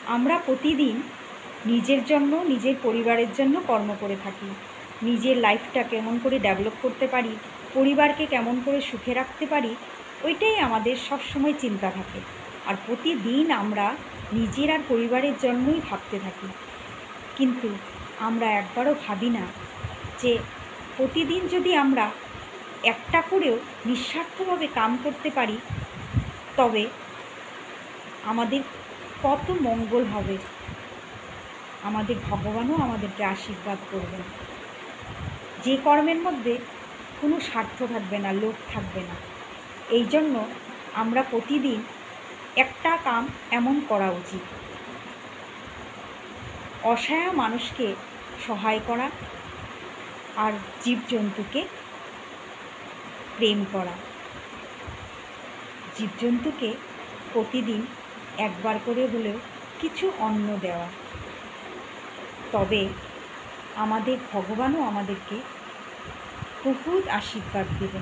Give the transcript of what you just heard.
আমরা প্রতিদিন নিজের জন্য, নিজের পরিবারের জন্য কর্ম করে থাকি। নিজের লাইফটা কেমন করে ডেভেলপ করতে পারি, পরিবারকে কেমন করে সুখে রাখতে পারি, ওইটাই আমাদের সবসময় চিন্তা থাকে। আর প্রতিদিন আমরা নিজের আর পরিবারের জন্যই ভাবতে থাকি। কিন্তু আমরা একবারও ভাবি না যে প্রতিদিন যদি আমরা একটা করেও নিঃস্বার্থভাবে কাম করতে পারি, তবে আমাদের কত মঙ্গল হবে, আমাদের ভগবানও আমাদেরকে আশীর্বাদ করবেন। যে কর্মের মধ্যে কোনো স্বার্থ থাকবে না, লোভ থাকবে না। এই জন্য আমরা প্রতিদিন একটা কাম এমন করা উচিত, অসহায় মানুষকে সহায় করা আর জীবজন্তুকে প্রেম করা। জীবজন্তুকে প্রতিদিন একবার করে হলেও কিছু অন্ন দেওয়া। তবে আমাদের ভগবানও আমাদেরকে বহুত আশীর্বাদ দেবেন।